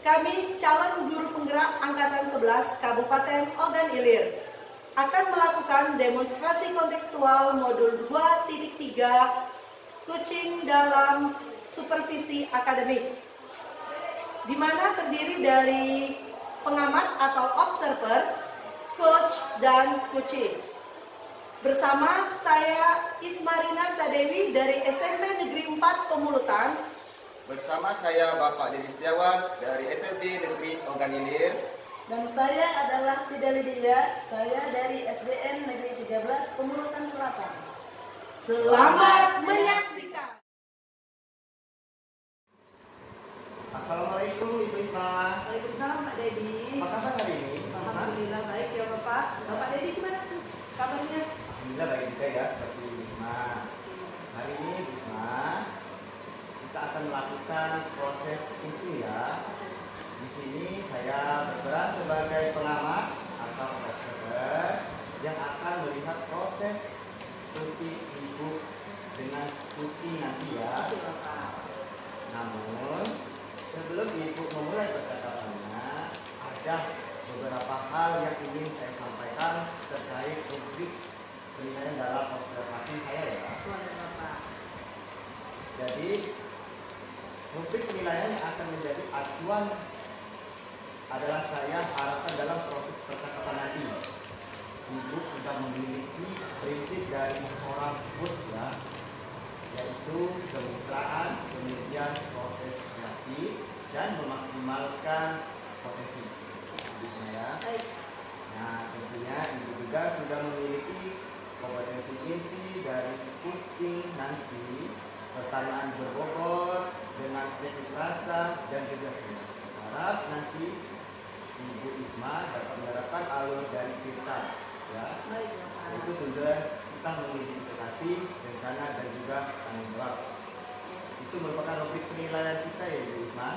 Kami calon guru penggerak Angkatan 11 Kabupaten Ogan Ilir akan melakukan demonstrasi kontekstual modul 2.3 Coaching dalam Supervisi Akademik, di mana terdiri dari pengamat atau observer, coach, dan coaching. Bersama saya Ismarina Sadewi dari SMP Negeri 4 Pemulutan. Bersama saya Bapak Dedi Setiawan dari SMP Negeri Ogan Ilir. Dan saya adalah Fida Lydia, saya dari SDN Negeri 13 Pemulutan Selatan. Selamat menyaksikan. Assalamualaikum Ibu Isma. Waalaikumsalam Pak Dedi. Apa kabar hari ini? Alhamdulillah baik ya Bapak. Bapak Dedi gimana kabarnya? Alhamdulillah baik juga ya seperti Ibu Isma. Hari ini Ibu Isma, kita akan melakukan proses coaching ya. Di sini saya berperan sebagai pengamat atau observer yang akan melihat proses coaching Ibu dengan coaching nanti ya. Namun sebelum Ibu memulai percakapannya, ada beberapa hal yang ingin saya sampaikan terkait rubrik penilaian dalam observasi saya ya. Jadi rubrik penilaian yang akan menjadi acuan adalah saya harapkan dalam proses percakapan nanti Ibu sudah memiliki prinsip dari seorang coach ya, yaitu kemitraan, kemudian proses kreatif, dan memaksimalkan potensi ya. Nah tentunya Ibu juga sudah memiliki kompetensi inti dari coaching nanti, pertanyaan berbobot dengan teknik rasa dan juga sudah harap nanti Ibu Isma dapat menerapkan alur dari kita ya. Itu tujuan kita mengidentifikasi rencana dan juga tanggung jawab. Itu merupakan rubrik penilaian kita ya Ibu Isma.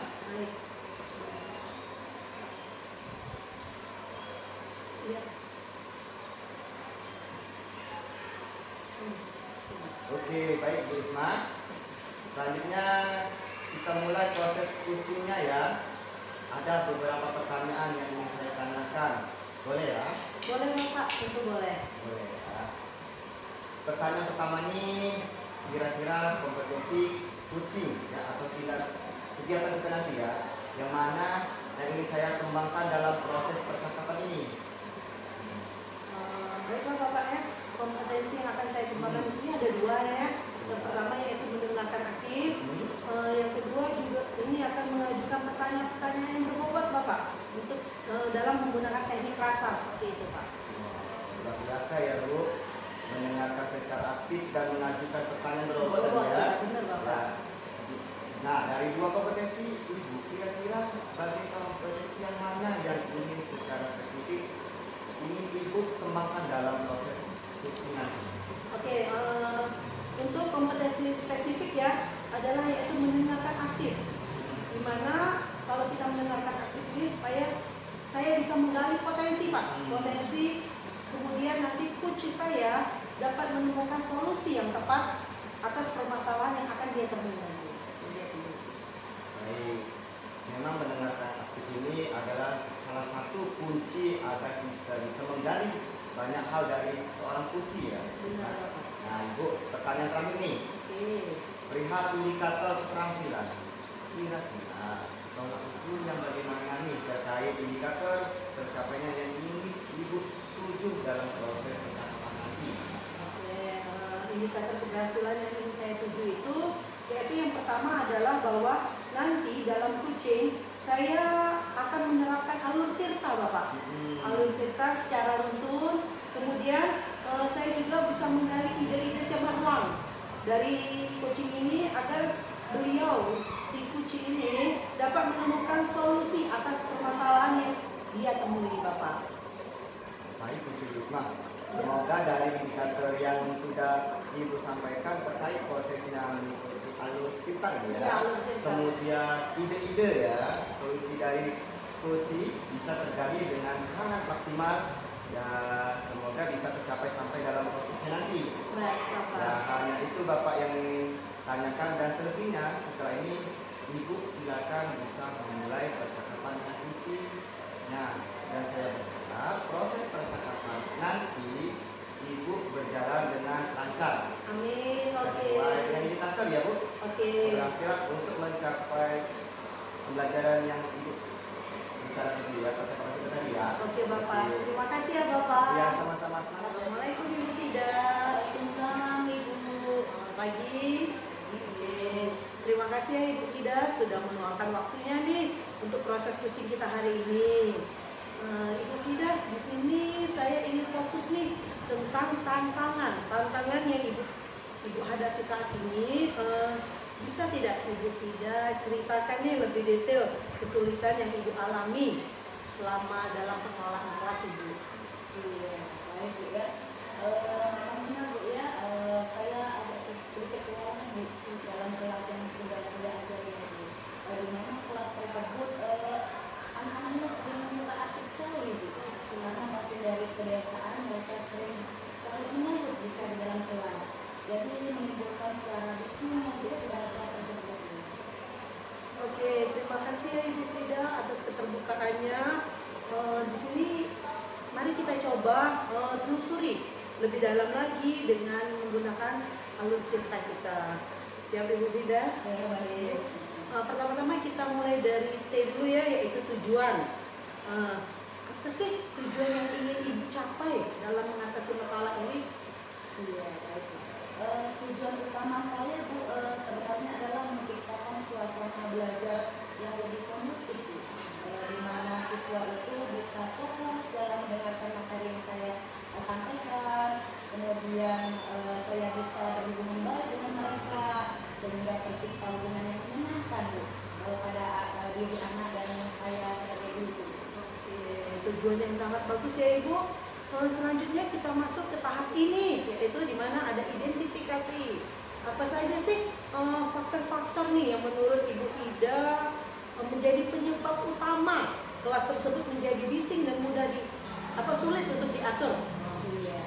Oke, baik Bu Isma. Selanjutnya kita mulai proses coachingnya ya. Ada beberapa pertanyaan yang ingin saya tanyakan. Boleh ya? Boleh Bapak, tentu boleh. Boleh ya. Pertanyaan pertama ini kira-kira kompetensi coaching ya, atau kegiatan kita nanti ya, yang mana yang ingin saya kembangkan dalam proses percakapan ini. Baiklah Bapak ya, kompetensi yang akan saya kembangkan di sini ada dua ya. Yang pertama yaitu mendengarkan aktif. Yang kedua juga ini akan mengajukan pertanyaan-pertanyaan yang berbobot Bapak untuk dalam menggunakan teknik rasa seperti itu Pak. Luar biasa ya Bu, mendengarkan secara aktif dan mengajukan pertanyaan berbobot ya. Benar Bapak. Ya. Nah dari dua kompetensi Ibu, kira-kira bagi kompetensi yang mana yang ingin secara spesifik ingin Ibu kembangkan dalam proses coaching nanti? Oke, untuk kompetensi spesifik ya adalah yaitu mendengarkan aktif. Dimana kalau kita mendengarkan aktif ini supaya saya bisa menggali potensi Pak, potensi, kemudian nanti coach saya dapat menemukan solusi yang tepat atas permasalahan yang akan dia temui. Baik, memang mendengarkan aktif ini adalah salah satu kunci agar kita bisa menggali banyak hal dari seorang coach ya. Nah Ibu, pertanyaan terakhir nih. Perihal indikator keterampilan, kira-kira tolak ukur yang bagaimana nih terkait indikator tercapainya yang ingin Ibu tuju dalam proses percakapan nanti? Indikator keberhasilan yang ingin saya tuju itu yaitu yang pertama adalah bahwa nanti dalam coaching saya akan menerapkan alur tirta Bapak. Alur tirta secara runtun, kemudian saya juga bisa menggali ide-ide cemerlang dari coaching ini agar beliau, si coaching ini dapat menemukan solusi atas permasalahan yang dia temui Bapak. Baik Bu Isma, semoga dari indikator yang sudah Ibu sampaikan terkait prosesnya alur tirta ya, kemudian ide-ide ya, solusi dari coaching bisa tergali dengan sangat maksimal. Ya semoga bisa tercapai sampai dalam prosesnya nanti. Baik Bapak. Ya hanya itu Bapak yang tanyakan, dan selebihnya setelah ini Ibu silakan bisa memulai percakapan diskusinya. Dan saya berharap proses percakapan nanti Ibu berjalan dengan lancar. Amin. Oke. Sesuai dengan indikator ya Bu. Oke. Berhasil untuk mencapai pembelajaran yang Ibu bicara tadi ya, percakapan kita tadi ya. Oke Bapak. Oke. Terima kasih ya Bapak. Ya, sama-sama, semangat ya. Assalamualaikum Ibu Fida. Waalaikumsalam Ibu. Selamat pagi. Oke. Terima kasih ya Ibu Fida sudah meluangkan waktunya nih untuk proses coaching kita hari ini. Ibu Fida, di sini saya ingin fokus nih tentang tantangan yang Ibu hadapi saat ini. Bisa tidak Ibu Fida ceritakan nih lebih detail kesulitan yang Ibu alami selama dalam pengelolaan kelas Ibu? Iya, baik Bu ya. Memang Bu ya, saya agak sedikit kekurangan Bu dalam kelas yang sudah saya ajari ya Bu. Di mana kelas tersebut anak-anaknya sering suka aktif sekali Bu. Karena makin dari kebiasaan mereka sering selalu menyambut jika di dalam kelas. Jadi menimbulkan suara bising Bu ya di dalam kelas tersebut Bu. Oke, terima kasih ya Ibu Fida atas keterbukaannya. Di sini mari kita coba telusuri lebih dalam lagi dengan menggunakan alur cerita kita. Siap Ibu Fida? Ya, baik. Pertama-tama kita mulai dari T dulu ya, yaitu tujuan. Apa sih tujuan yang ingin Ibu capai dalam mengatasi masalah ini? Iya, baik. Tujuan utama saya Bu sebenarnya adalah menciptakan suasana belajar yang lebih kondusif Bu. Di mana siswa itu bisa fokus dalam mendengarkan materi yang saya sampaikan, kemudian saya bisa berhubungan baik dengan mereka sehingga tercipta hubungan yang menyenangkan Bu pada diri anak dan saya sebagai guru. Oke, tujuan yang sangat bagus ya Ibu. Selanjutnya kita masuk ke tahap ini, yaitu di mana ada identifikasi. Apa saja sih faktor-faktor nih yang menurut Ibu Fida menjadi penyebab utama kelas tersebut menjadi bising dan sulit untuk diatur? Iya,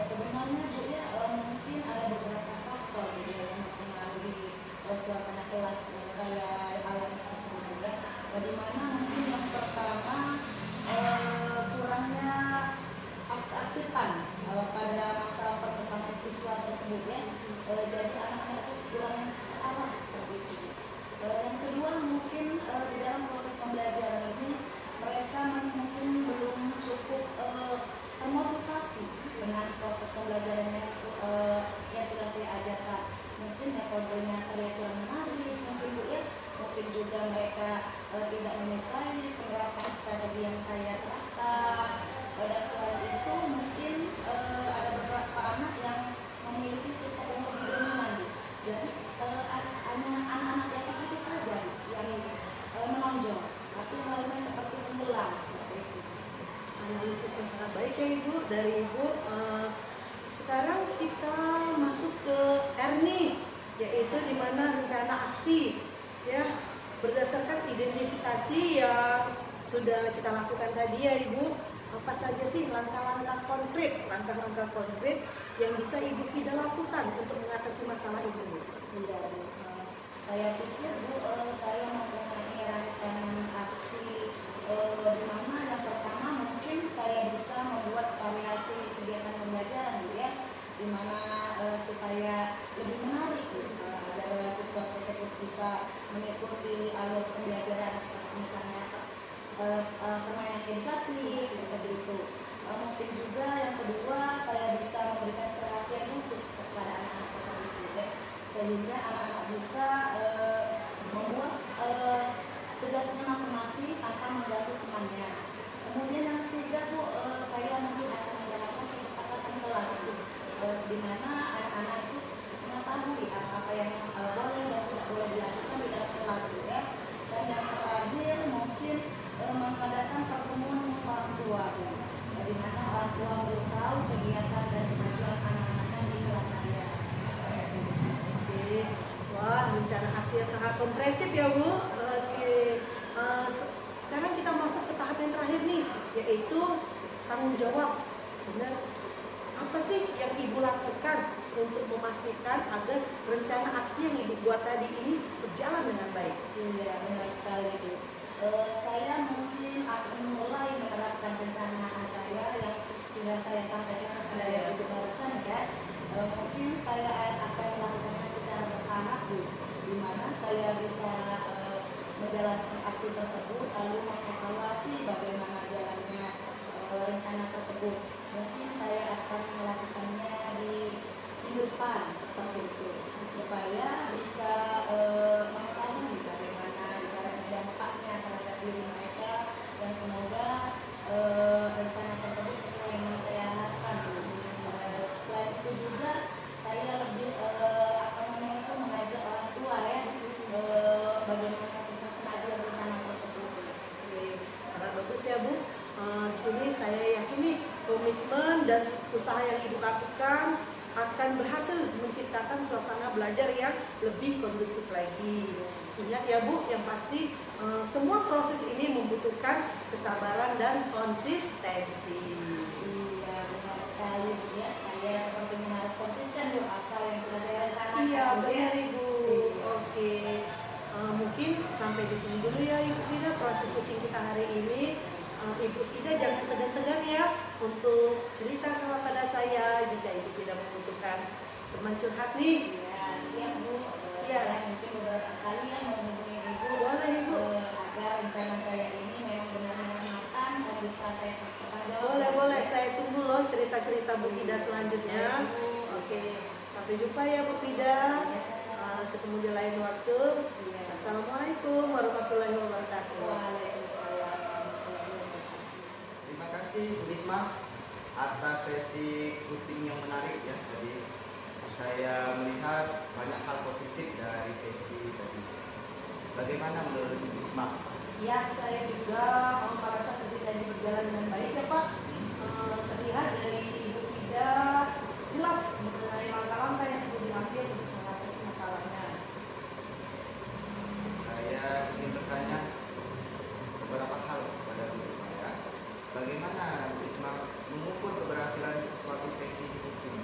sebenarnya Bu ya mungkin ada beberapa faktor gitu yang mempengaruhi suasana kelas yang saya alami tersebut ya. Di mana mungkin yang pertama kurangnya keaktifan pada masa perkembangan siswa tersebut ya. Jadi anak-anak itu kurang arah seperti itu. Yang kedua mungkin di dalam proses pembelajaran ini mereka mungkin belum cukup termotivasi dengan proses pembelajaran yang sudah saya ajarkan. Mungkin metodenya terlihat kurang menarik, mungkin Bu ya. Mungkin juga mereka tidak menyukai penerapan strategi yang saya terapkan. Dan selain itu mungkin ada beberapa anak yang memiliki sifat yang lebih dominan. Jadi anak-anak yang itu saja yang menonjol, tapi yang lainnya seperti tenggelam seperti itu. Analisis yang sangat baik ya Ibu dari Ibu. Sekarang kita masuk ke R nih, yaitu di mana rencana aksi ya, berdasarkan identifikasi yang sudah kita lakukan tadi ya Ibu. Apa saja sih langkah-langkah konkret yang bisa Ibu Fida lakukan untuk mengatasi masalah ini? Iya Bu, saya pikir Bu, saya mempunyai rancangan aksi di mana yang pertama mungkin saya bisa membuat variasi kegiatan pembelajaran Bu ya, di mana supaya lebih menarik Bu, agar siswa tersebut bisa mengikuti alur pembelajaran seperti misalnya permainan edukatif seperti itu. Mungkin juga yang kedua saya bisa memberikan perhatian khusus kepada anak-anak tersebut ya, sehingga anak-anak bisa membuat tugasnya masing-masing tanpa mengganggu temannya. Kemudian yang ketiga Bu, saya mungkin akan melakukan kesepakatan kelas itu, di mana anak-anak itu mengetahui apa yang boleh dan tidak boleh dilakukan di dalam kelas Bu ya. Dan yang terakhir mungkin mengadakan pertemuan dengan orang tua Bu, di mana orang tua belum tahu kegiatan dan kemajuan anak-anaknya di kelas saya. Oke, wah rencana aksi yang sangat komprehensif ya Bu. Oke, sekarang kita masuk ke tahap yang terakhir nih, yaitu tanggung jawab. Benar? Apa sih yang Ibu lakukan untuk memastikan agar rencana aksi yang Ibu buat tadi ini berjalan dengan baik? Iya, benar sekali Bu. saya mungkin akan mulai menerapkan rencana saya yang sudah saya sampaikan kepada Ibu barusan ya. Mungkin saya akan melakukannya secara bertahap, Bu, di mana saya bisa menjalankan aksi tersebut lalu mengevaluasi bagaimana jalannya rencana tersebut. Mungkin saya akan melakukannya di minggu depan seperti itu supaya bisa mengetahui bagaimana dampaknya terhadap diri mereka, dan semoga rencana tersebut sesuai yang saya harapkan. Selain itu juga saya lebih mengajak orang tua ya bagaimana tentang kemajuan rencana tersebut. Oke, sangat bagus ya Bu. Di sini saya yakini komitmen dan usaha yang Ibu lakukan akan berhasil menciptakan suasana belajar yang lebih kondusif lagi. Ingat ya Bu, yang pasti semua proses ini membutuhkan kesabaran dan konsistensi. Iya, benar sekali Bu ya. Saya sepertinya harus konsisten Bu apa yang sudah saya rencanakan. Iya, Bu, ya. benar Ibu. Iya. Oke. Mungkin sampai di sini dulu ya Ibu Fida proses coaching kita hari ini. Ibu Fida jangan segan-segan ya untuk cerita kepada saya jika Ibu Fida membutuhkan teman curhat nih. Iya, siap Bu. Iya. Saya mungkin beberapa kali ya menghubungi Ibu. Boleh Ibu. Agar rencana saya ini memang benar-benar matang dan bisa saya pertanggungjawabkan. Boleh. Saya tunggu loh cerita-cerita Bu Fida selanjutnya. Oke. Sampai jumpa ya Bu Fida. Ketemu di lain waktu. Iya. Assalamualaikum warahmatullahi wabarakatuh. Waalaikumsalam. Terima kasih Bu Risma atas sesi coaching yang menarik ya. Jadi saya melihat banyak hal positif dari sesi tadi. Bagaimana menurut Bu Risma? Ya, saya juga merasa sesi tadi berjalan dengan baik ya Pak. Terlihat dari Ibu Fida jelas mengenai langkah-langkah yang perlu diambil untuk mengatasi masalahnya. Saya ingin bertanya beberapa hal kepada Bu Risma ya. Bagaimana Bu Risma mengukur keberhasilan suatu sesi coaching?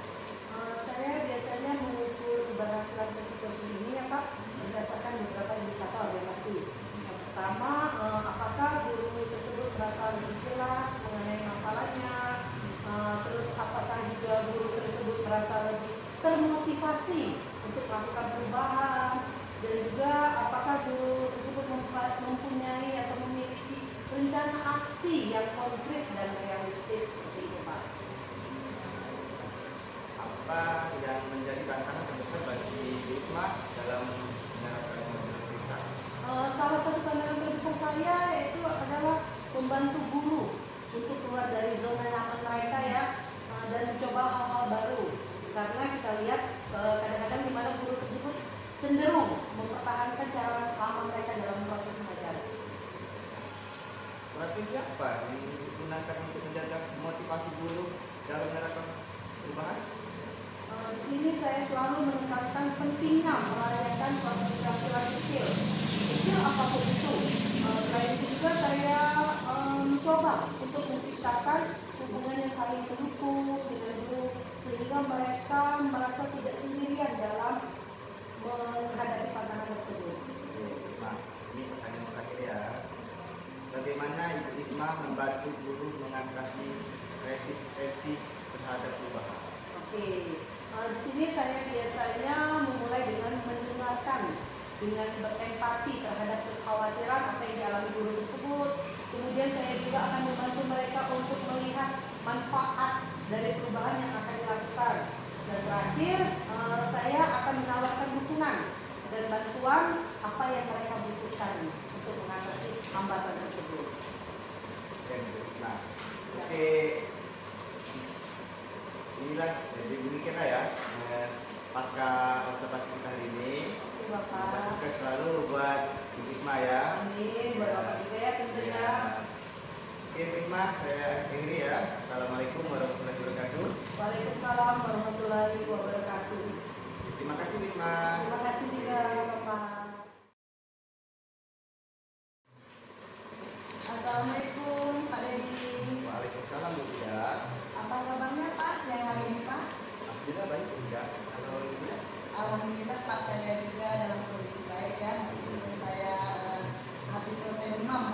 Saya biasanya mengukur keberhasilan sesi coaching ini ya Pak berdasarkan beberapa indikator yang pasti. Yang pertama, apakah guru tersebut merasa lebih jelas mengenai masalahnya, terus apakah juga guru tersebut merasa lebih termotivasi untuk melakukan perubahan, dan juga apakah guru tersebut mempunyai atau memiliki rencana aksi yang konkret dan realistis seperti itu Pak. Apa yang menjadi tantangan terbesar bagi Bu Risma dalam menerapkan modul kita? Salah satu tantangan terbesar saya yaitu adalah membantu guru untuk keluar dari zona nyaman mereka ya, dan mencoba hal-hal baru. Karena kita lihat kadang-kadang di mana guru tersebut cenderung mempertahankan cara lama mereka dalam proses mengajar. Strategi apa yang digunakan untuk menjaga motivasi guru dalam menerapkan perubahan? Di sini saya selalu menekankan pentingnya merayakan suatu keberhasilan kecil apapun itu. Selain itu juga saya mencoba untuk menciptakan hubungan yang saling mendukung dengan guru sehingga mereka merasa tidak sendirian dalam menghadapi tantangan tersebut. Nah, ini pertanyaan terakhir ya. Bagaimana Ibu Risma membantu guru mengatasi resistensi terhadap perubahan? Oke. Di sini saya biasanya memulai dengan mendengarkan, dengan berempati terhadap kekhawatiran apa yang dialami guru tersebut. Kemudian saya juga akan membantu mereka untuk melihat manfaat dari perubahan yang akan dilakukan. Dan terakhir, saya akan menawarkan dukungan dan bantuan apa yang mereka butuhkan untuk mengatasi hambatan tersebut. Nah, oke. Inilah, jadi demikianlah ya pasca observasi kita hari ini. Terima Semoga kasih. sukses selalu buat Ibu Risma ya. Amin. Buat Bapak juga ya tentunya. Ya. Oke Bu Risma, saya akhiri ya. Assalamualaikum warahmatullahi wabarakatuh. Waalaikumsalam warahmatullahi wabarakatuh. Terima kasih Bu Risma. Terima kasih juga Bapak. Assalamualaikum Pak Dedi. Waalaikumsalam Bu Ida. Apa kabarnya Pak siang hari ini Pak? Alhamdulillah baik Bu Ida. Kalau Bu Ida? Alhamdulillah Pak, saya juga dalam kondisi baik ya, meskipun saya habis selesai demam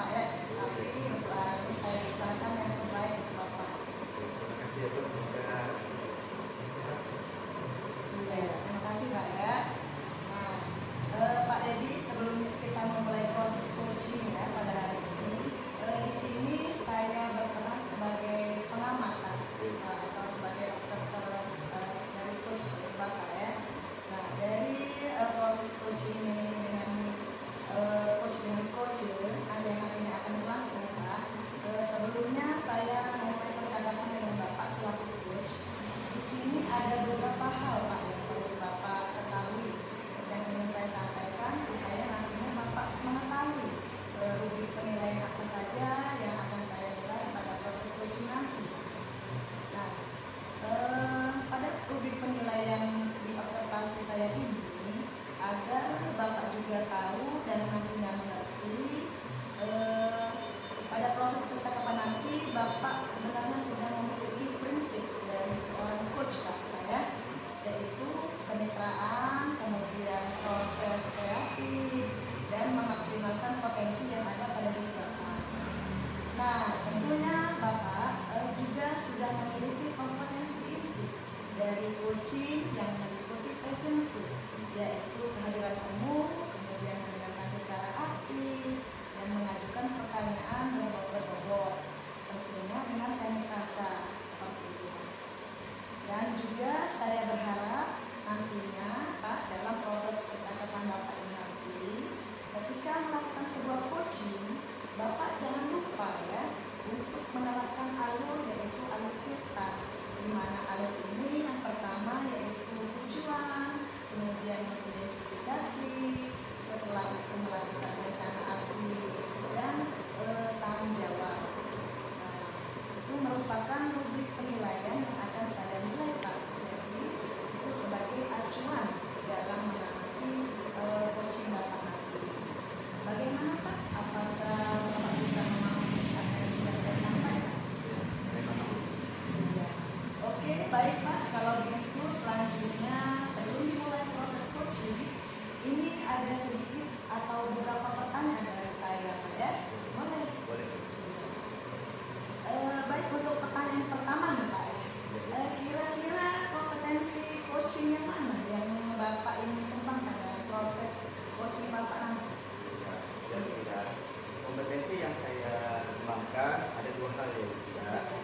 utamakan ada dua hal ya,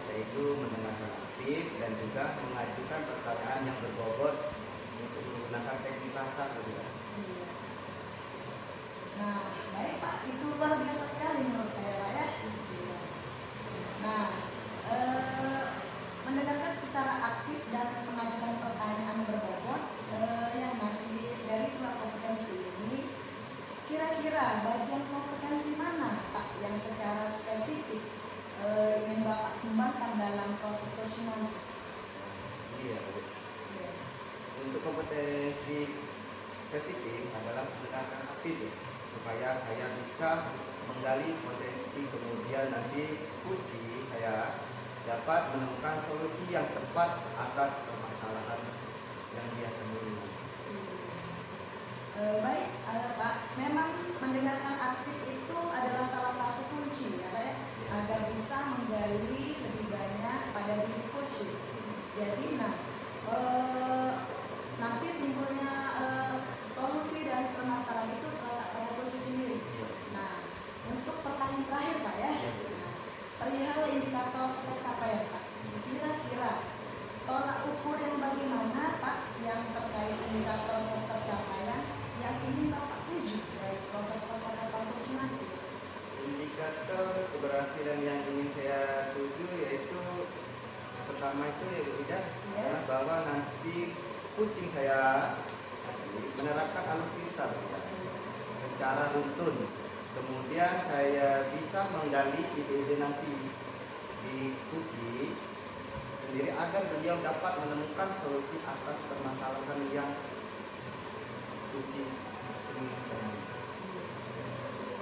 yaitu mendengarkan aktif dan juga mengajukan pertanyaan yang berbobot untuk menggunakan teknik bahasa gitu. Iya. Nah, baik Pak, itu luar biasa sekali menurut saya Pak ya. Iya. Nah, mendengarkan secara aktif dan mengajukan pertanyaan berbobot yang nanti dari dua kompetensi ini, kira-kira bagian kompetensi mana Pak yang secara spesifik ingin Bapak kembangkan dalam proses coaching nanti? Iya. Iya. Untuk kompetensi spesifik adalah mendengarkan aktif ya, supaya saya bisa menggali potensi, kemudian nanti uji saya dapat menemukan solusi yang tepat atas permasalahan yang dia temui. Baik, Pak. Memang mendengarkan aktif itu adalah salah satu kunci ya Pak ya, agar bisa menggali lebih banyak pada diri coach. Jadi, nanti timbulnya solusi dari permasalahan itu terletak pada coach sendiri. Nah, untuk pertanyaan terakhir Pak ya, perihal indikator tercapaian Pak, kira-kira tolak ukur yang bagaimana Pak yang terkait indikator tercapaian yang ingin Bapak tuju dari proses percakapan coach nanti? Indikator keberhasilan yang ingin saya tuju yaitu pertama itu ya Bu Ida, adalah bahwa nanti kucing saya menerapkan alutsista secara runtun. Kemudian saya bisa menggali ide-ide nanti di kucing sendiri agar beliau dapat menemukan solusi atas permasalahan yang kucing inginkan.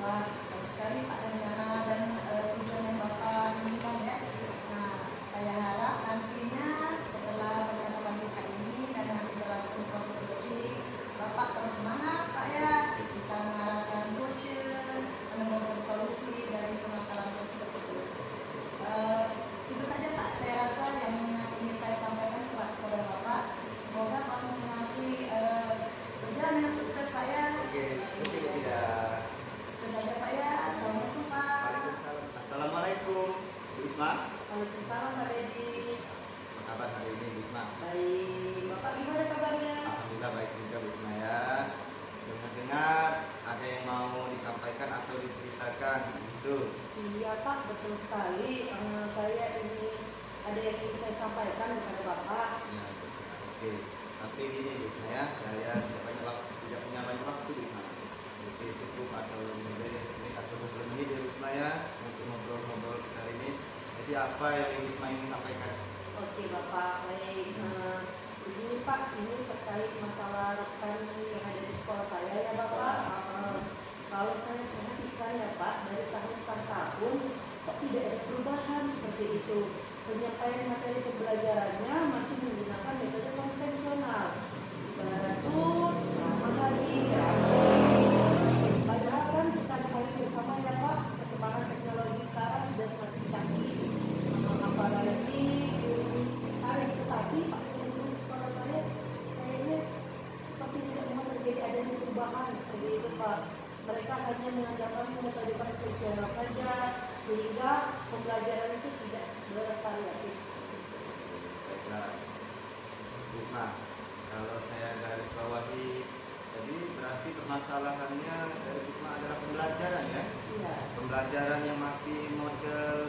Wah, baik sekali Pak rencana dan tujuan yang Bapak inginkan ya. Nah, saya harap nantinya setelah percakapan kita ini dan nanti berlangsung proses coaching, Bapak terus semangat Pak ya, bisa mengarahkan coaching, menemukan solusi dari permasalahan coaching tersebut. Itu saja Pak, saya rasa yang ingin saya sampaikan kepada Bapak. Semoga proses nanti berjalan dengan sukses Pak ya. Oke, Bu Ida. Itu saja Pak ya. Assalamualaikum Pak. Waalaikumsalam. Assalamualaikum Bu Isma. Waalaikumsalam Pak Dedi. Apa kabar hari ini Bu Isma? Baik, Bapak gimana kabarnya? Alhamdulillah baik juga Bu Isma ya. Dengar-dengar ada yang mau disampaikan atau diceritakan gitu. Iya Pak, betul sekali. Saya ini ada yang ingin saya sampaikan kepada Bapak. Ya, Bu Isma. Oke. Tapi gini Bu Isma ya, saya tidak punya banyak waktu Bu Isma. Oke, cukup atau lebih sedikit atau 20 menit ya Bu Isma ya untuk ngobrol-ngobrol kita hari ini. Jadi apa yang Bu Isma ingin sampaikan? Oke Bapak, baik. Begini Pak, ini terkait masalah rekan yang ada di sekolah saya ya Bapak. Kalau saya perhatikan ya Pak, dari tahun ke tahun kok tidak ada perubahan seperti itu. Penyampaian materi pembelajarannya masih menggunakan metode konvensional. Ibarat tuh ceramah lagi, ceramah lagi. Padahal kan kita ketahui bersama ya Pak, perkembangan teknologi sekarang sudah semakin canggih. Apalagi tetapi Pak guru di sekolah saya kayaknya seperti tidak mau terjadi adanya perubahan seperti itu Pak. Mereka hanya mengajarkan metode konvensional saja sehingga pembelajaran itu tidak bervariatif. Baiklah, Bu Isma, kalau saya garis bawahi jadi berarti permasalahannya dari Bu Isma adalah pembelajaran ya? Iya. Pembelajaran yang masih model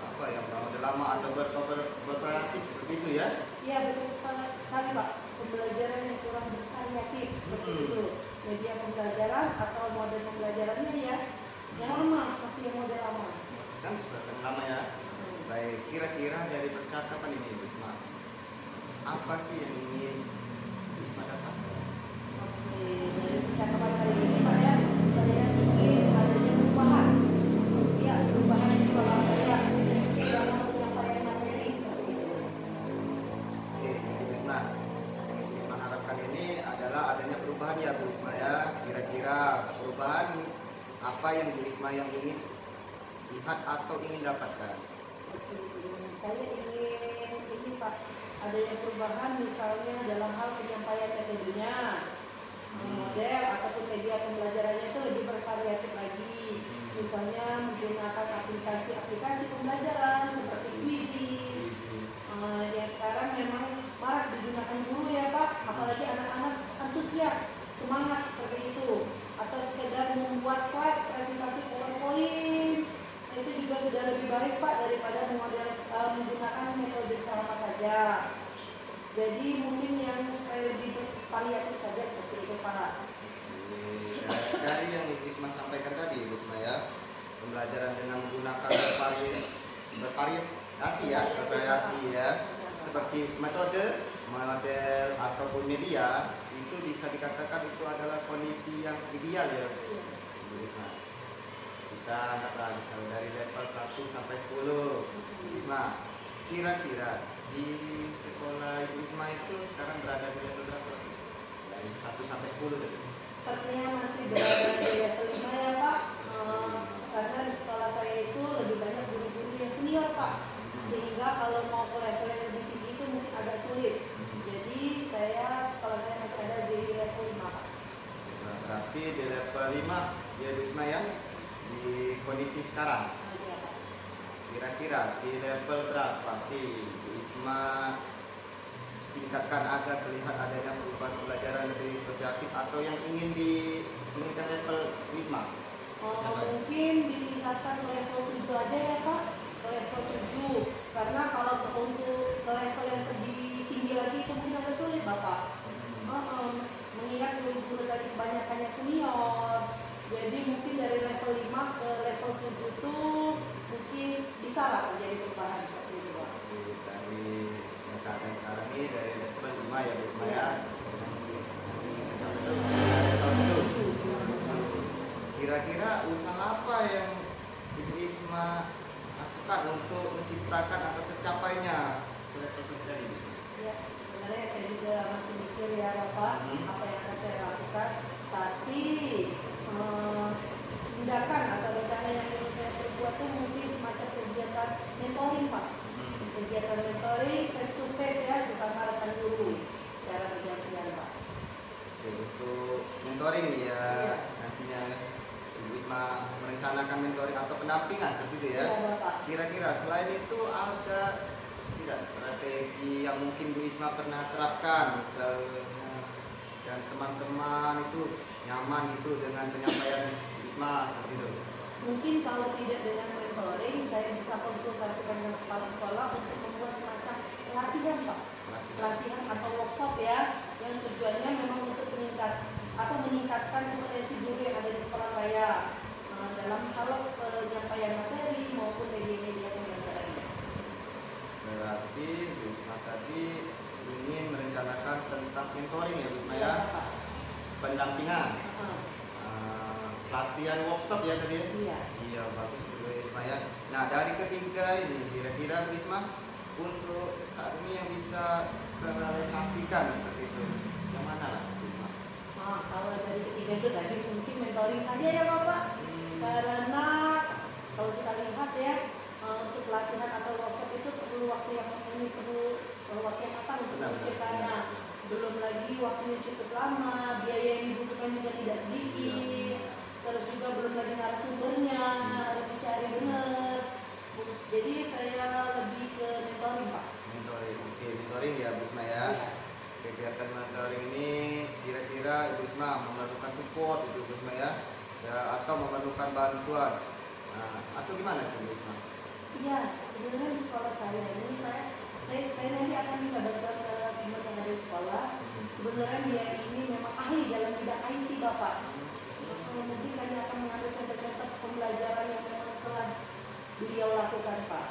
apa ya, model lama atau bervariatif seperti itu ya? Iya betul sekali Pak. Pembelajaran yang kurang bervariatif seperti itu. Media pembelajaran atau model pembelajarannya ya yang lama, masih yang model lama. Kan sudah lama ya? Baik, kira-kira dari percakapan ini Bu Isma, apa sih yang ingin Bu Isma dapatkan? Oke, dari percakapan kali ini Pak ya, saya ingin adanya perubahan. Ya, perubahan di sekolah saya dalam penyampaian materi seperti itu. Oke, jadi Bu Isma, yang Bu Isma harapkan ini adalah adanya perubahan ya Bu Isma ya. Kira-kira perubahan apa yang Bu Isma yang ingin lihat atau ingin dapatkan? Oke, saya ingin ini Pak, adanya perubahan misalnya dalam hal penyampaian metodenya, model ataupun media pembelajarannya itu lebih bervariatif lagi. misalnya menggunakan aplikasi-aplikasi pembelajaran seperti Quizzes yang sekarang memang marak digunakan guru ya Pak, apalagi anak-anak antusias, semangat seperti itu, atau sekedar membuat slide presentasi PowerPoint itu juga sudah lebih baik Pak daripada menggunakan metode sama saja. Jadi mungkin yang supaya lebih variatif saja seperti itu Pak. Dari yang Ibu Isma sampaikan tadi, Ibu Isma ya, pembelajaran dengan menggunakan bervariasi ya, seperti metode, model ataupun media, itu bisa dikatakan itu adalah kondisi yang ideal ya, Ibu Isma. Kita anggaplah misal dari level 1 sampai 10, Ibu Isma. Kira-kira di sekolah Ibu Isma itu sekarang berada di level berapa? Dari 1 sampai 10 tadi. Sepertinya masih berada di level 5 ya Pak, karena di sekolah saya itu lebih banyak guru-guru yang senior Pak, sehingga kalau mau ke level yang lebih tinggi itu mungkin agak sulit. Jadi sekolah saya masih ada di level 5 Pak. Nah, berarti di level 5 ya Bu Isma ya, di kondisi sekarang. Iya Pak. Kira-kira di level berapa sih Bu Isma tingkatkan agar terlihat adanya perubahan pembelajaran lebih produktif atau yang ingin diinginkan level Bu Isma? Mungkin ditingkatkan ke level 7 aja ya Pak, ke level 7, karena kalau untuk ke level yang lebih tinggi lagi itu mungkin agak sulit Bapak. Mengingat guru-guru tadi kebanyakan yang senior, jadi mungkin dari level 5 ke level 7 itu mungkin bisa lah terjadi perubahan seperti itu Pak. Dari keadaan sekarang ini dari level 5 ya Bu Isma ya. Kira-kira usaha apa yang Ibu Isma lakukan untuk menciptakan atau tercapainya level 7 tadi Bu Isma? Ya, sebenarnya saya juga masih mikir ya Bapak, apa yang akan saya lakukan. Tapi tindakan atau rencana yang ingin saya perbuat itu mungkin semacam kegiatan mentoring Pak. Kegiatan mentoring face to face ya, sesama rekan guru secara bergantian Pak. Oke, untuk mentoring ya, nantinya Ibu Isma merencanakan mentoring atau pendampingan seperti itu ya. Iya Bapak. Kira-kira selain itu ada tidak strategi yang mungkin Bu Isma pernah terapkan, misalnya dan teman-teman itu nyaman itu dengan penyampaian Bu Isma seperti itu? Mungkin kalau tidak dengan mentoring, saya bisa konsultasikan dengan kepala sekolah untuk membuat semacam pelatihan Pak. Pelatihan atau workshop ya, yang tujuannya memang untuk meningkatkan kompetensi guru yang ada di sekolah saya dalam hal penyampaian materi maupun media-media pembelajaran. Berarti Bu Isma tadi ingin merencanakan tentang mentoring ya Bu Isma ya, pendampingan, pelatihan workshop ya tadi ya? Iya. Iya, bagus Bu Isma ya. Nah dari ketiga ini kira-kira Bu Isma untuk saat ini yang bisa terrealisasikan seperti itu yang mana lah Bu Isma? Kalau dari ketiga itu tadi mungkin mentoring saja ya Bapak, karena kalau kita lihat ya untuk pelatihan atau workshop itu perlu waktu yang matang untuk memikirkannya. Belum lagi waktunya cukup lama, biaya yang dibutuhkan juga tidak sedikit, terus juga belum lagi narasumbernya harus dicari benar. Jadi saya lebih ke mentoring Pak. Mentoring, oke, mentoring ya Bu Isma ya. Iya. Kegiatan mentoring ini kira-kira Ibu Isma memerlukan support itu Bu Isma ya, atau memerlukan bantuan, atau gimana itu Bu Isma? Iya, sebenarnya di sekolah saya ini saya nanti akan minta bantuan ke teman yang ada di sekolah. Sebenarnya dia ini memang ahli dalam bidang IT Bapak. Mungkin kami akan mengambil contoh-contoh pembelajaran yang memang telah beliau lakukan Pak.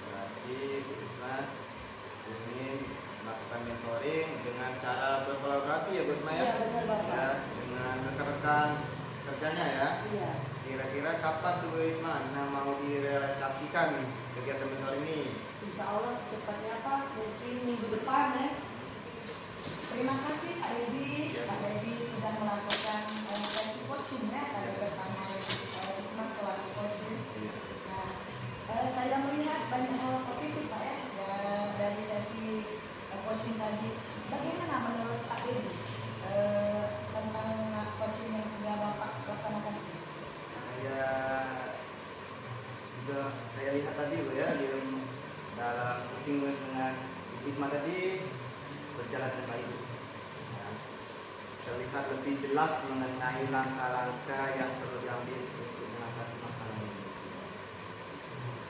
Berarti Bu Isma ingin melakukan mentoring dengan cara berkolaborasi ya Bu Isma ya? Iya benar Bapak. Ya, dengan rekan-rekan kerjanya ya. Iya. Kira-kira kapan tuh Bu Isma mau direalisasikan kegiatan mentoring ini? Insya Allah secepatnya Pak, mungkin minggu depan ya. Terima kasih Pak Dedi. Pak Dedi sudah melakukan sesi coaching ya tadi bersama Isma selaku coaching. Nah, saya melihat banyak hal positif Pak ya dari sesi coaching tadi. Bagaimana menurut Pak Dedi tentang coaching yang sudah Bapak laksanakan? Saya Wisma tadi berjalan dengan baik. Ya. Terlihat lebih jelas mengenai langkah-langkah yang perlu diambil untuk mengatasi masalah ini.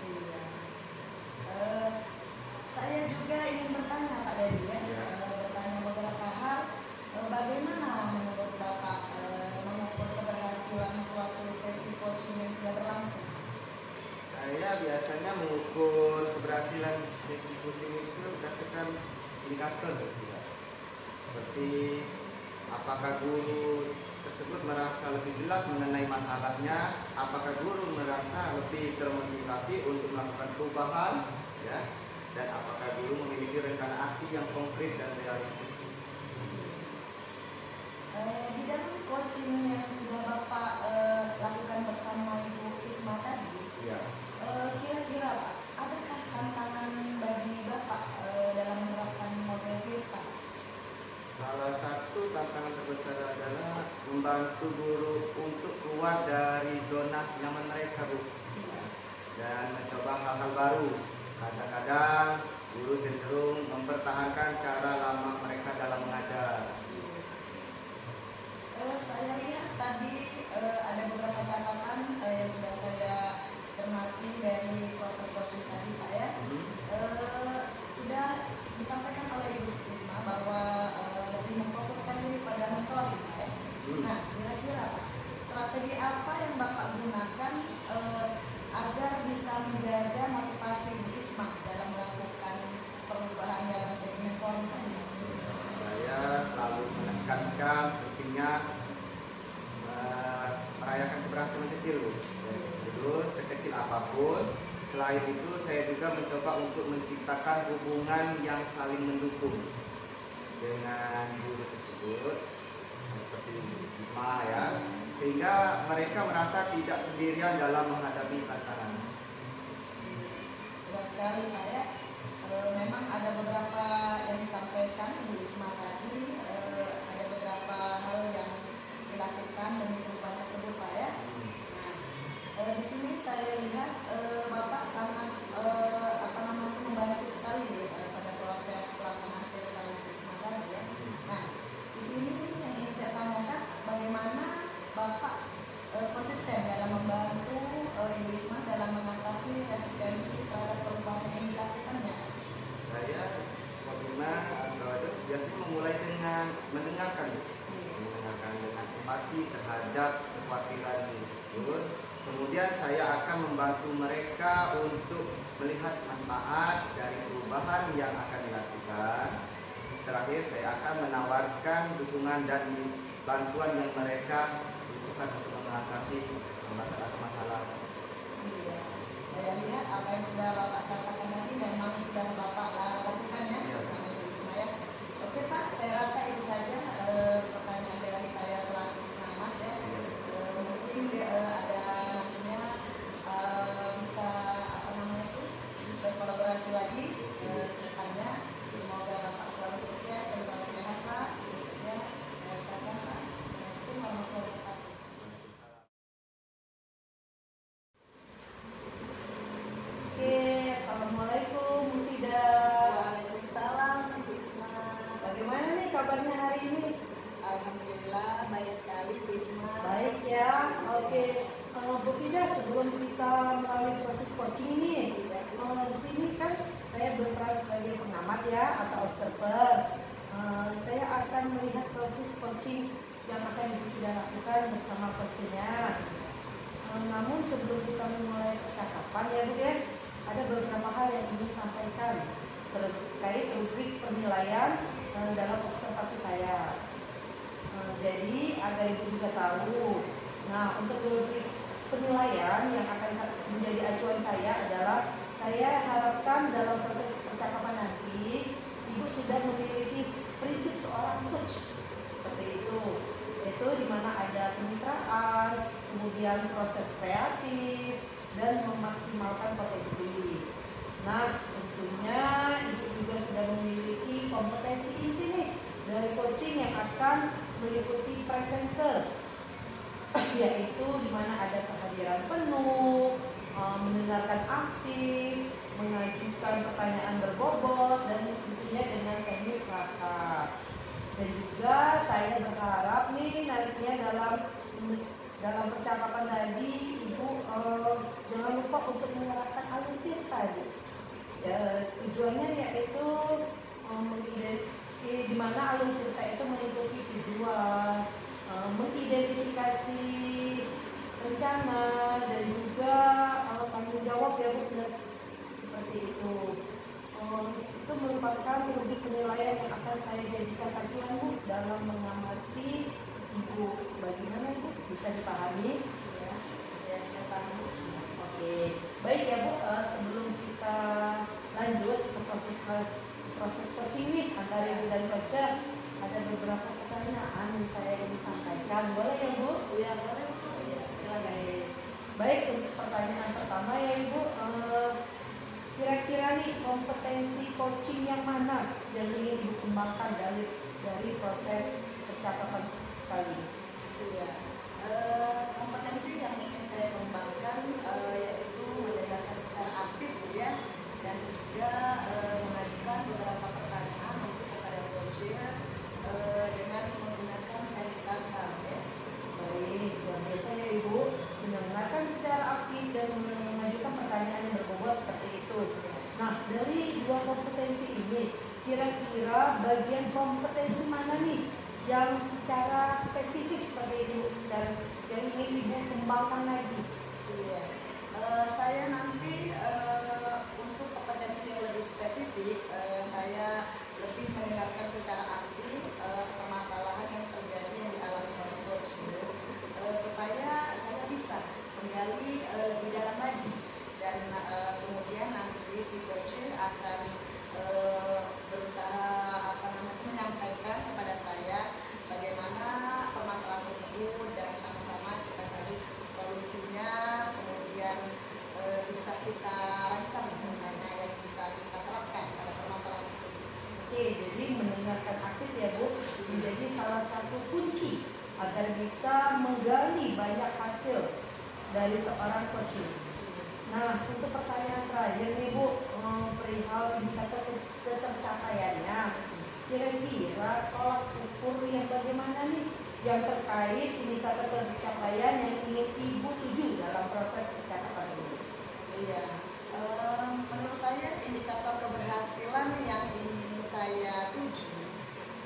Iya. Saya juga ingin bertanya Pak Dedi ya, Ya. bertanya beberapa hal. Bagaimana menurut Bapak mengukur keberhasilan suatu sesi coaching yang sudah berlangsung? Saya biasanya mengukur keberhasilan sesi coaching itu berdasarkan indikator gitu ya. Seperti apakah guru tersebut merasa lebih jelas mengenai masalahnya, apakah guru merasa lebih termotivasi untuk melakukan perubahan, ya, dan apakah guru memiliki rencana aksi yang konkret dan realistis. Di dalam coaching yang sudah Bapak lakukan bersama Ibu Isma tadi, Ya. kira-kira Pak, adakah tantangan bagi Bapak dalam menerapkan model Virta? Salah satu tantangan terbesar adalah membantu guru untuk keluar dari zona nyaman mereka, Bu, dan mencoba hal-hal baru. Kadang-kadang guru cenderung mempertahankan cara lama mereka dalam mengajar. Saya lihat tadi ada beberapa catatan yang sudah saya cermati dari proses coaching tadi Pak ya. Sudah disampaikan oleh Ibu Isma bahwa lebih memfokuskan diri pada mentoring Pak ya. Nah, kira-kira Pak, strategi apa yang Bapak gunakan agar bisa menjaga motivasi Ibu Isma dalam melakukan perubahan dalam segi mentoring tadi? Saya selalu menekankan pentingnya merayakan keberhasilan kecil, Bu. Terus sekecil apapun. Selain itu saya juga mencoba untuk menciptakan hubungan yang saling mendukung dengan guru tersebut, seperti Isma ya, sehingga mereka merasa tidak sendirian dalam menghadapi tantangan. Benar sekali Pak ya. Memang ada beberapa yang disampaikan Ibu Isma tadi, ada beberapa hal yang dilakukan demi perubahan tersebut Pak ya. Nah, di sini saya lihat Bapak sangat membantu sekali pada proses pelaksanaan Virta Ibu Isma tadi ya. Nah, di sini yang ingin saya tanyakan, bagaimana Bapak konsisten dalam membantu Ibu Isma dalam mengatasi resistensi terhadap perubahan yang dilakukannya? Saya biasanya memulai dengan mendengarkan dengan empati terhadap kekhawatiran tersebut. Kemudian saya akan membantu mereka untuk melihat manfaat dari perubahan yang akan dilakukan. Terakhir saya akan menawarkan dukungan dan bantuan yang mereka butuhkan untuk mengatasi masalah. Iya, saya lihat apa yang sudah Bapak katakan tadi memang sudah Bapak lakukan ya, sama Ibu Isma ya. Oke Pak, saya rasa itu saja pertanyaan dari saya selaku pengamat ya. Mungkin ada nantinya bisa berkolaborasi lagi ke depannya. Semoga Bapak selalu sukses dan selalu sehat Pak. Itu saja saya ucapkan Pak. Assalamualaikum warahmatullahi wabarakatuh. Oke, assalamualaikum Bu Fida. Waalaikumsalam Ibu Isma. Bagaimana nih kabarnya hari ini? Alhamdulillah baik sekali Bu Isma. Baik ya. Oke, Bu Fida, sebelum kita melalui proses coaching ini, di sini kan saya berperan sebagai pengamat ya atau observer. Saya akan melihat proses coaching yang akan Ibu Fida lakukan bersama coachnya. Namun sebelum kita memulai percakapan ya Bu ya, ada beberapa hal yang ingin sampaikan terkait rubrik penilaian dalam observasi saya. Jadi agar Ibu juga tahu. Nah, untuk rubrik penilaian yang akan menjadi acuan saya adalah saya harapkan dalam proses percakapan nanti Ibu sudah memiliki prinsip seorang coach seperti itu, yaitu di mana ada kemitraan, kemudian proses kreatif dan memaksimalkan potensi. Nah, tentunya Ibu juga sudah memiliki kompetensi inti nih dari coaching yang akan meliputi presenser, yaitu di mana ada kehadiran penuh, mendengarkan aktif, mengajukan pertanyaan berbobot, dan tentunya mana alur tirta itu meliputi tujuan, mengidentifikasi rencana dan juga tanggung jawab ya Bu, benar seperti itu. Itu merupakan produk penilaian yang akan saya jadikan acuan Bu dalam mengamati Ibu. Bagaimana Ibu? Bisa dipahami? Ya, ya saya paham. Oke, baik ya Bu. Sebelum kita lanjut ke proses coaching nih antara Ibu dan coacher, ada beberapa pertanyaan yang saya ingin sampaikan. Boleh ya Bu? Iya, boleh. Iya, silakan. Baik, untuk pertanyaan pertama ya Ibu, kira-kira nih kompetensi coaching yang mana yang ingin Ibu kembangkan dari proses percakapan sekali? Iya, kompetensi yang ingin saya kembangkan yaitu mendengarkan secara aktif ya, dan juga mengajukan beberapa pertanyaan untuk kepada coacher dengan menggunakan teknik kasar ya. Baik, luar biasa ya Ibu, mendengarkan secara aktif dan mengajukan pertanyaan yang berbobot seperti itu. Nah, dari dua kompetensi ini, kira-kira bagian kompetensi mana nih yang secara spesifik seperti itu yang ingin Ibu kembangkan lagi? Iya, saya nanti untuk kompetensi yang lebih spesifik, saya lebih mendengarkan secara aktif permasalahan yang terjadi yang dialami oleh coach, supaya saya bisa menggali lebih dalam lagi, dan kemudian nanti si coach akan berusaha menyampaikan kepada saya bagaimana permasalahan tersebut, dan sama-sama kita cari solusinya, kemudian bisa kita rancang rencana yang bisa kita terapkan pada permasalahan itu. Oke, jadi mendengarkan aktif ya Bu menjadi salah satu kunci agar bisa menggali banyak hasil dari seorang coaching. Nah, untuk pertanyaan terakhir nih Bu, perihal indikator ketercapaiannya, kira-kira tolak ukur yang bagaimana nih yang terkait indikator pencapaian yang ingin Ibu tuju dalam proses percakapan ini? Iya, menurut saya indikator keberhasilan yang ingin saya tuju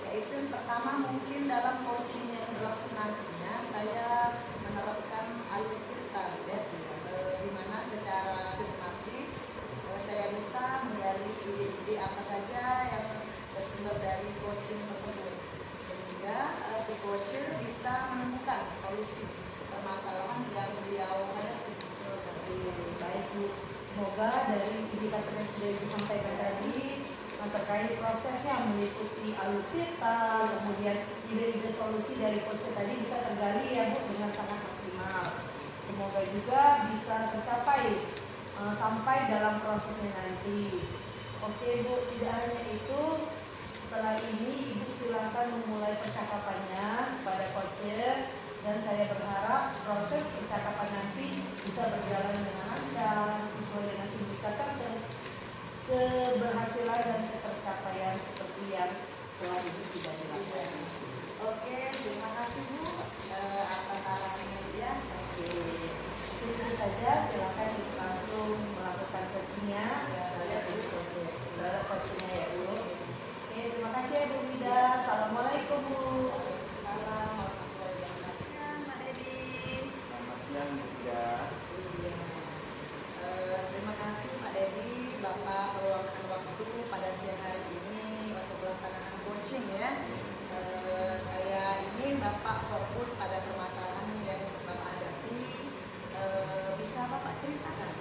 yaitu yang pertama mungkin dalam coaching yang berlangsung nantinya saya menerapkan alur tirta ya, di mana secara sistematis saya bisa menggali ide-ide apa saja yang bersumber dari coaching tersebut, sehingga si coacher bisa menemukan solusi permasalahan yang beliau hadapi. Baik Bu, semoga dari indikator yang sudah Ibu sampaikan tadi terkait prosesnya meliputi alur tirta, kemudian ide-ide solusi dari coach tadi bisa tergali ya Bu dengan sangat maksimal. Semoga juga bisa tercapai sampai dalam prosesnya nanti. Oke Bu, tidak hanya itu, setelah ini Ibu silakan memulai percakapannya kepada coacher, dan saya berharap proses percakapan nanti bisa berjalan dengan lancar sesuai dengan indikator keberhasilan dan ketercapaian seperti yang telah Ibu sudah jelaskan. Oke, terima kasih Bu atas sarannya ya. Oke, itu saja. Silakan Ibu langsung melakukan coachingnya. Ya, saya terhadap coachingnya ya Bu. Oke, terima kasih ya Bu Wida. Assalamualaikum Bu. Waalaikumsalam warahmatullahi wabarakatuh. Ya, Mbak Dedi. Selamat siang juga. Iya. Terima kasih Pak Dedi, Bapak meluangkan waktu pada siang hari ini untuk pelaksanaan coaching ya. Saya ingin Bapak fokus pada permasalahan yang Bapak hadapi. Bisa Bapak ceritakan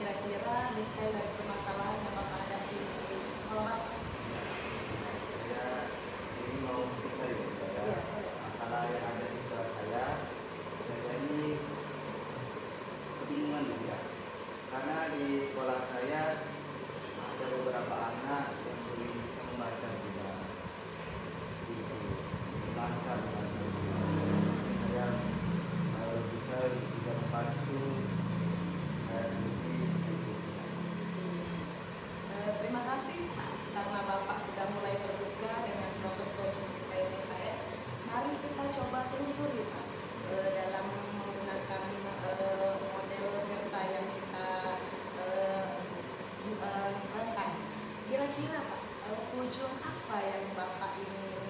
kira-kira detail dari permasalahan yang Bapak hadapi di sekolah Bapak? Ya, ini mau cerita ya, Bu, ya. Iya. Masalah yang ada di sekolah saya ini kebingungan Bu, ya. Karena di sekolah saya ada beberapa anak yang belum bisa membaca juga, itu lancar. Saya bisa juga membantu saya sendiri seperti itu. Terima kasih Pak, karena Bapak sudah mulai terbuka dengan proses coaching kita ini Pak ya. Mari kita coba telusuri Pak dalam menggunakan model Berta yang kita rancang. Kira-kira Pak, tujuan apa yang Bapak ingin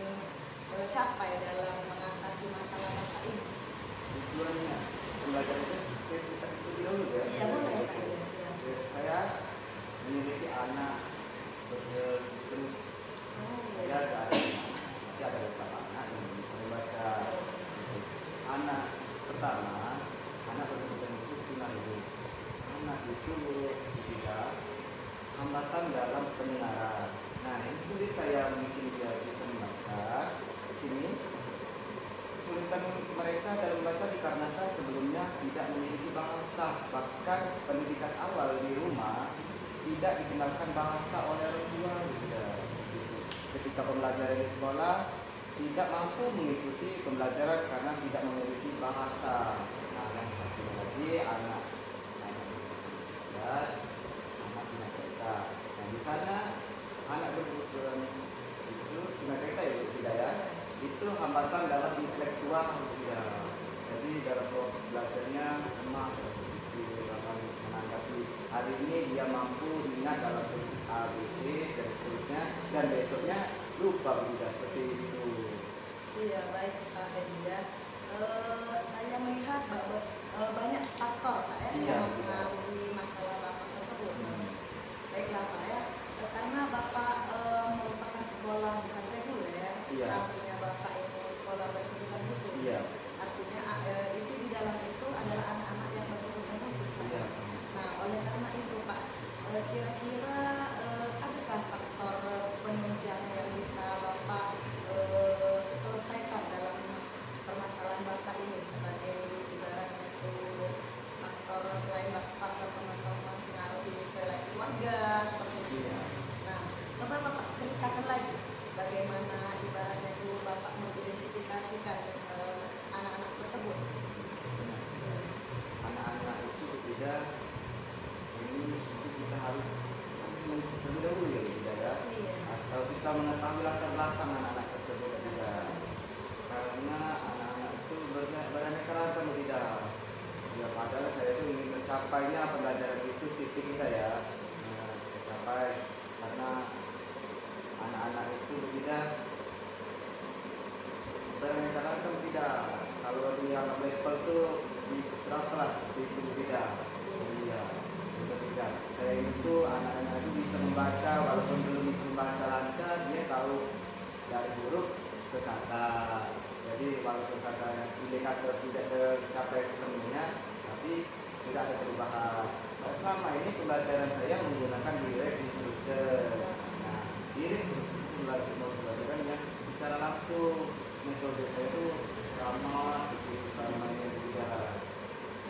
itu tidak hambatan dalam pendengaran. Nah, ini sulit saya mungkin dia bisa membaca di sini. Kesulitan mereka dalam membaca dikarenakan sebelumnya tidak memiliki bahasa, bahkan pendidikan awal di rumah tidak dikenalkan bahasa oleh orang tua. Ketika pembelajaran di sekolah tidak mampu mengikuti pembelajaran karena tidak memiliki bahasa. Nah, yang satu lagi anak tunanetra. Nah, di sana anak berkebutuhan itu tunanetra ya tidak ya? Itu hambatan dalam intelektual ya. Jadi dalam proses belajarnya lemah dalam menanggapi. Hari ini dia mampu ingat dalam prinsip A, B, C dan seterusnya, dan besoknya lupa juga seperti itu. Iya, baik Pak Edia. Saya melihat bahwa banyak faktor Pak ya, yang mempengaruhi masalah Bapak tersebut. Baiklah Pak ya, karena Bapak merupakan sekolah bukan reguler, artinya Bapak ini sekolah berkebutuhan khusus. Artinya isi di dalam itu adalah anak-anak yang berkebutuhan khusus Pak. Nah, oleh karena itu Pak, kira-kira adakah faktor penunjang yang bisa Bapak selesaikan dalam permasalahan Bapak ini sebagai ibaratnya itu faktor selain faktor mempengaruhi selain keluarga seperti itu. Nah, coba Bapak ceritakan lagi bagaimana ibaratnya itu Bapak mengidentifikasikan anak-anak tersebut. Anak-anak itu tidak ini kita harus terlebih dahulu ya tidak ya? Atau kita mengetahui latar belakang anak-anak tersebut tidak? Karena anak-anak itu beraneka ragam tidak. Ya padahal saya itu ingin tercapainya pembelajaran itu sisi kita ya, tercapai karena anak-anak itu tidak beraneka ragam tidak. Kalau dia level tuh di berapa kelas seperti itu tidak. Iya, itu tidak. Saya itu anak-anak itu bisa membaca walaupun belum bisa membaca lancar, dia tahu dari huruf ke kata. Jadi walaupun kata indikator tidak tercapai sepenuhnya, tapi sudah ada perubahan. Nah, selama ini pembelajaran saya menggunakan direct instruction. Nah, direct instruction itu pembelajaran yang secara langsung. Metode saya itu sama seperti sama yang tidak.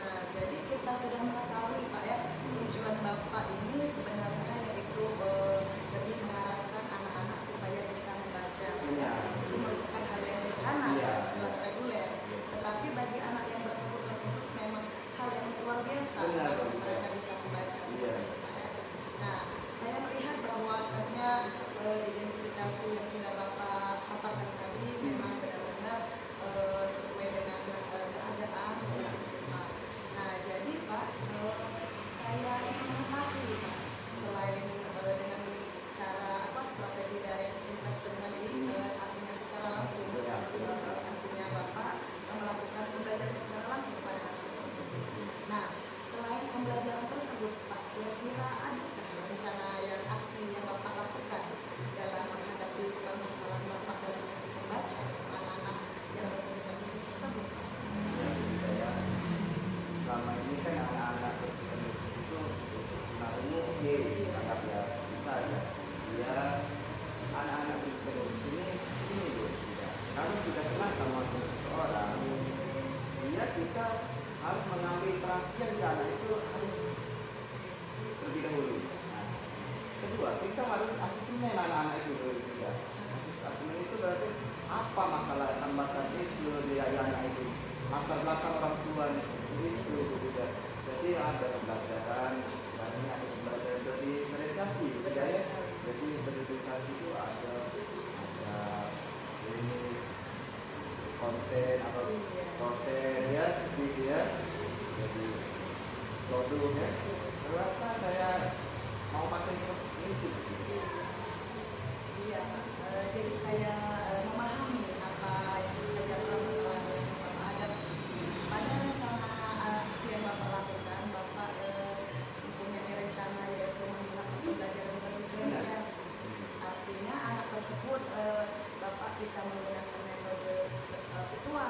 Nah, jadi kita sudah mengetahui Pak ya, tujuan Bapak ini sebenarnya yaitu lebih mengarahkan anak-anak supaya bisa membaca. Itu merupakan hal yang sederhana bagi kelas reguler. Tetapi bagi anak yang berkebutuhan khusus memang hal yang luar biasa kalau mereka bisa membaca. Pak ya. Nah, saya melihat bahwasannya identifikasi yang sudah Bapak paparkan tadi memang benar-benar sesuai dengan keadaan seperti itu Pak. Nah, jadi Pak, saya ingin mengetahui Pak, selain dengan cara strategi dari interaction tadi, artinya secara langsung, artinya Bapak melakukan pembelajaran secara langsung pada anak tersebut. Nah, selain pembelajaran tersebut Pak, kira-kira adakah rencana yang aksi yang Bapak lakukan dalam menghadapi permasalahan Bapak dalam satu membaca anak-anak yang berkebutuhan khusus tersebut? Selama ini kan anak-anak berkebutuhan khusus itu umum anggap ya bisa ya. Dia anak-anak berkebutuhan khusus ini loh tidak. Kalau sudah senang sama seseorang, dia kita harus mengambil perhatian di anak itu harus terlebih dahulu. Nah, kedua, kita harus asesmen anak-anak itu dulu juga. Asesmen itu berarti apa masalah hambatan itu di anak itu, latar belakang orang tuanya seperti itu juga. Jadi ada pembelajaran, sekarang ada pembelajaran berdifferensiasi, ya. Jadi berdifferensiasi itu ada ini konten atau proses ya seperti itu ya. Jadi produk ya. Rasa saya mau pakai seperti itu. Iya Pak. Jadi saya memahami apa yang saja permasalahan yang Bapak hadapi. Pada rencana aksi yang Bapak lakukan, Bapak mempunyai rencana yaitu melakukan pembelajaran berdifferensiasi. Artinya anak tersebut Bapak bisa menggunakan metode visual,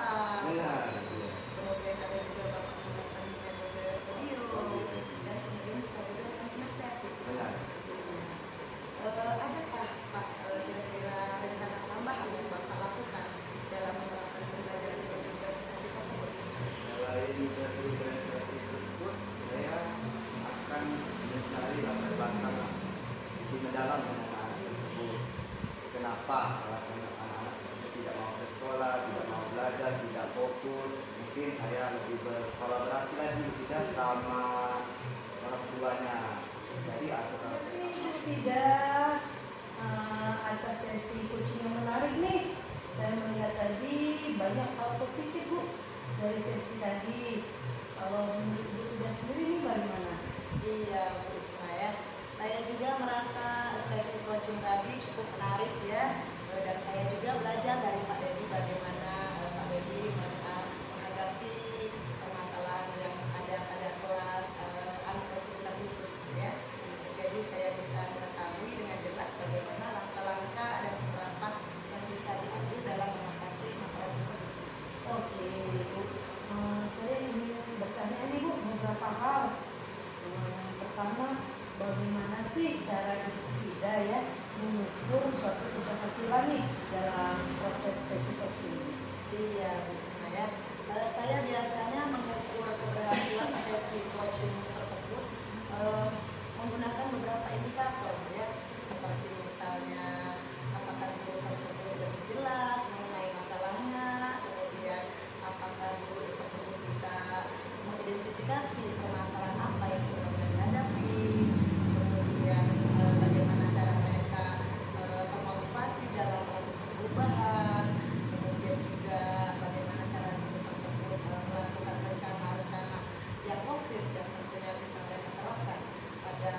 kemudian ada juga Bapak menggunakan metode audio, dan kemudian bisa kenapa alasannya anak-anak tersebut tidak mau ke sekolah, tidak mau belajar, tidak fokus. Mungkin saya lebih berkolaborasi lagi tidak sama orang tuanya. Jadi tidak atas sesi coaching yang menarik nih. Saya melihat tadi banyak hal positif Bu dari sesi tadi. Kalau menurut Bu Fida sendiri nih bagaimana? Iya Bu Isma ya. Saya juga merasa sesi coaching tadi cukup menarik ya. Dan saya juga belajar dari Pak Dedi bagaimana Pak Dedi menghadapi permasalahan yang ada pada kelas anak berkebutuhan khusus ya. Jadi saya bisa mengetahui dengan jelas bagaimana langkah-langkah dan penerapan yang bisa diambil dalam mengatasi masalah tersebut. Oke Bu, saya ingin bertanya nih Bu beberapa hal. Pertama, bagaimana sih cara Ibu Fida ya mengukur suatu keberhasilan nih dalam proses sesi coaching ini? Iya Bu Isma ya. Saya biasanya mengukur keberhasilan sesi coaching tersebut menggunakan beberapa indikator ya, seperti misalnya apakah guru tersebut lebih jelas mengenai masalahnya, kemudian apakah guru tersebut bisa mengidentifikasi permasalahan apa yang sebenarnya dihadapi, kemudian bagaimana cara mereka termotivasi dalam melakukan perubahan, kemudian juga bagaimana cara guru tersebut melakukan rencana-rencana yang konkret dan tentunya bisa mereka terapkan pada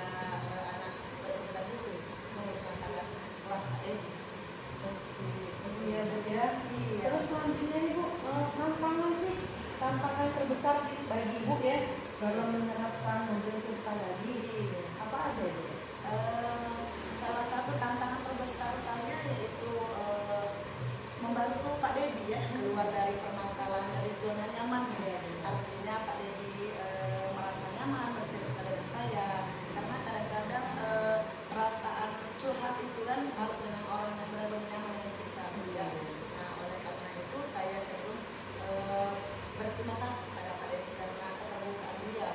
anak berkebutuhan khusus, khususnya pada kelas AED. Oke, seru ya Bu ya. Iya. Terus selanjutnya nih Bu, tantangan terbesar sih bagi Ibu ya dalam menerapkan model kita tadi apa aja Bu? Salah satu tantangan terbesar saya yaitu membantu Pak Dedi ya keluar dari permasalahan dari zona nyaman ya. Artinya Pak Dedi merasa nyaman bercerita dengan saya, karena kadang-kadang perasaan curhat itu kan harus dengan orang yang benar-benar nyaman dengan kita ya. Nah oleh karena itu saya cenderung berterima kasih pada Pak Dedi karena keterbukaan dia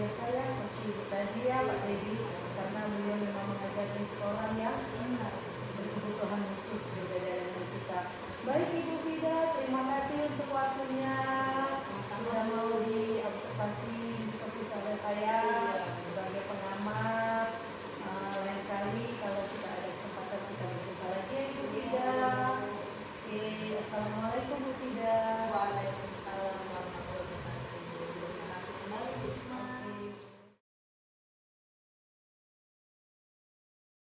ayah saya, Coach Ibu Nadia, Pak Teddy, karena beliau memang mengajar di sekolah yang berkebutuhan khusus berbeda dengan kita. Baik Ibu Fida,